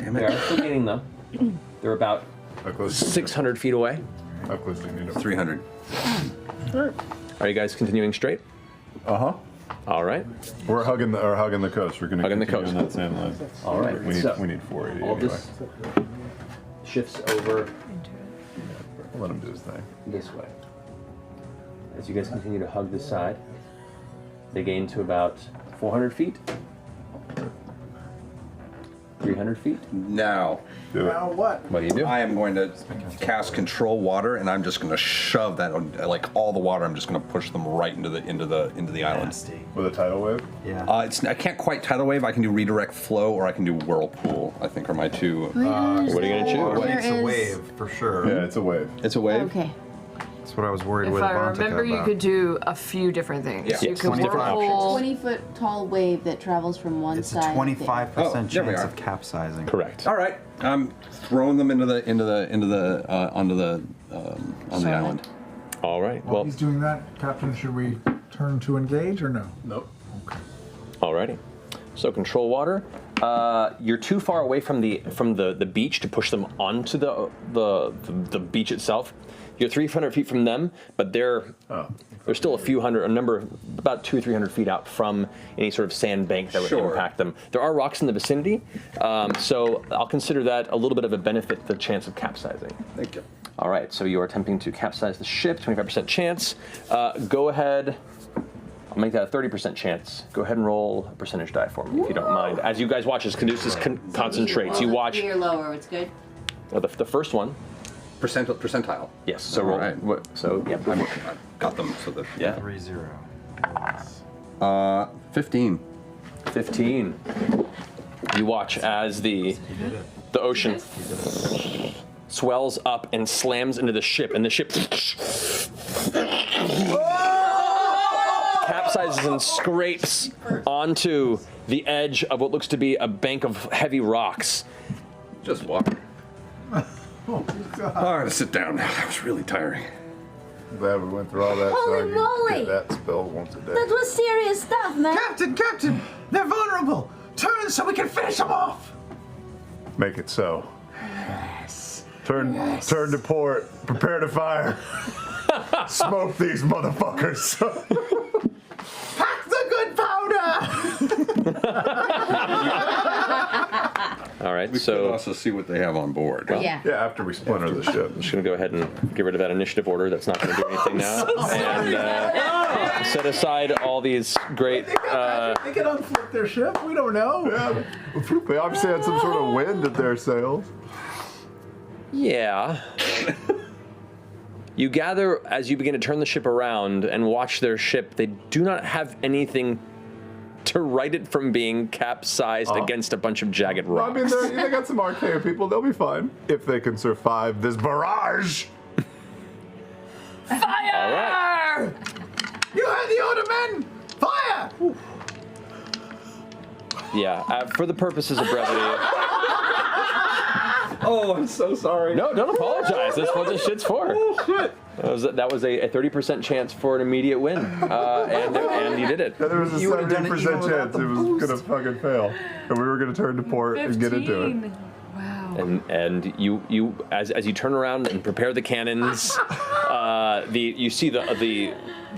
Damn They it. are still gaining them. They're about How close? 600 feet away. How close do you need them? 300. Are you guys continuing straight? All right. We're hugging the coast. We're gonna Hugging the continue coast. on that same line. All right. We need So, we need 480 all anyway. this shifts over We'll let him do his thing. this way. As you guys continue to hug the side, they gain to about 400 feet. 300 feet. Now, Do it. Now what? What do you do? I am going to cast control water, and I'm just going to shove that, like all the water. I'm just going to push them right into the island. With a tidal wave? Yeah. I can't quite tidal wave. I can do redirect flow, or I can do whirlpool. I think are my two. What are you going to choose? It's a wave, for sure. Yeah, it's a wave. It's a wave. Okay. That's what I was worried If with I Avantika remember, you about. could do a few different things. Yeah. You Yes, could 20 different whirlpool. 20-foot tall wave that travels from one It's a side. 25% Oh, there we chance are. of capsizing. Correct. All right. I'm throwing them onto the island. All right. While Well, he's doing that, Captain, should we turn to engage or no? Nope. alrighty. So control water. You're too far away from the beach to push them onto the beach itself. You're 300 feet from them, but they're still about 200-300 feet out from any sort of sand bank that would Sure. impact them. There are rocks in the vicinity, so I'll consider that a little bit of a benefit to the chance of capsizing. Thank you. All right, so you are attempting to capsize the ship, 25% chance. Go ahead. I'll make that a 30% chance. Go ahead and roll a percentage die for me, if you don't mind. As you guys watch, as Caduceus concentrates, you watch 3 or lower, it's good. the first one. Percentile. Yes. So All roll. right. So yeah. I've got them. So that. Yeah. 3-0. 15. 15. You watch as the ocean swells up and slams into the ship, and the ship capsizes and scrapes onto the edge of what looks to be a bank of heavy rocks. Just water. Oh, I gotta sit down. That was really tiring. Glad we went through all that. Holy so I could moly! get that spell once a day. That was serious stuff, man. Captain! They're vulnerable! Turn so we can finish them off! Make it so. Yes. Turn to port. Prepare to fire. Smoke these motherfuckers. Pack the good powder! All right, We could so also see what they have on board. Yeah. Yeah, after we splinter the ship. I'm just going to go ahead and get rid of that initiative order. That's not going to do anything now. And set aside all these great. They can unflip their ship, we don't know. Yeah, they obviously had some sort of wind at their sails. Yeah. You gather as you begin to turn the ship around and watch their ship. They do not have anything to right it from being capsized against a bunch of jagged I rocks. mean, they got some archaic people. They'll be fine if they can survive this barrage. All right. You heard the order, men! Fire! Yeah. For the purposes of brevity. Oh, I'm so sorry. No, don't apologize. That's what this shit's for. Oh, shit. That was a 30% chance for an immediate win, and you did it. Yeah, there was a You would've done it 70% even without chance the it was gonna fucking fail, and we were gonna turn to port and get into it. Wow. And you as you turn around and prepare the cannons, you see the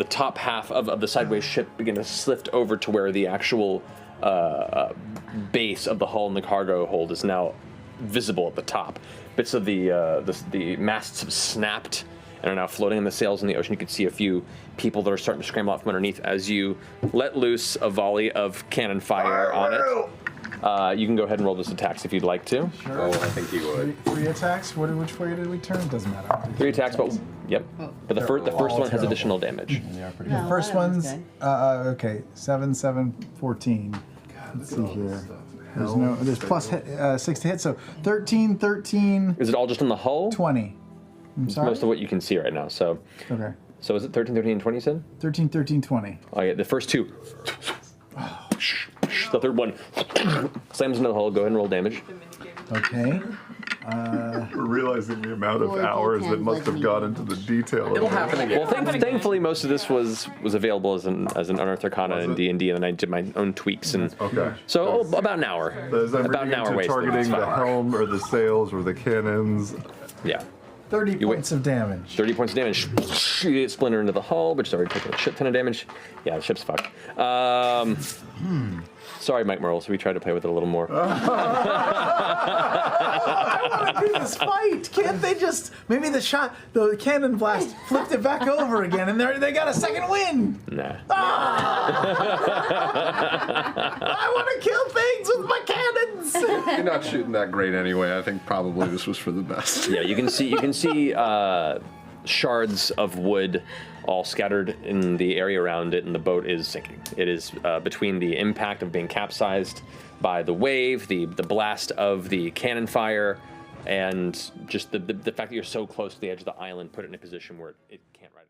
top half of the sideways ship begin to slift over to where the actual base of the hull and the cargo hold is now visible at the top. Bits of the masts have snapped and are now floating in the sails in the ocean. You can see a few people that are starting to scramble out from underneath as you let loose a volley of cannon fire on it. You can go ahead and roll those attacks if you'd like to. Sure. Oh, I think you would. Three attacks? Which way did we turn? Doesn't matter. 3 attacks, but yep. But the first all one has terrible. additional damage. The first one's, okay, 7, 7, 14. Let's see here. There's plus 6 to hit, so 13, 13, Is it all just on the hull? 20. I'm It's sorry? most of what you can see right now. So Okay. is it 13, 13, and 20, you said? 13, 13, 20. Oh yeah, the first two. The third one slams into the hull. Go ahead and roll damage. Okay. We're realizing the amount of Or hours that D10 must have gone into the detail. It'll of happen again. Well, thankfully, most of this was available as an unearthed arcana Was in it? D&D, and then I did my own tweaks and. Okay. So about an hour. As I'm About an reading hour into wasted. targeting It's the fine. helm or the sails or the cannons. Yeah. 30 You wait. points of damage. 30 points of damage. Splinter into the hull, which is already taking a shit ton of damage. Yeah, the ship's fucked. Sorry, Mike Merle, so we tried to play with it a little more. I want to do this fight. Can't they just maybe the cannon blast flipped it back over again, and they got a second win? Nah. I want to kill things with my cannons. You're not shooting that great anyway. I think probably this was for the best. Yeah, you can see shards of wood all scattered in the area around it, and the boat is sinking. It is between the impact of being capsized by the wave, the blast of the cannon fire, and just the fact that you're so close to the edge of the island put it in a position where it can't ride.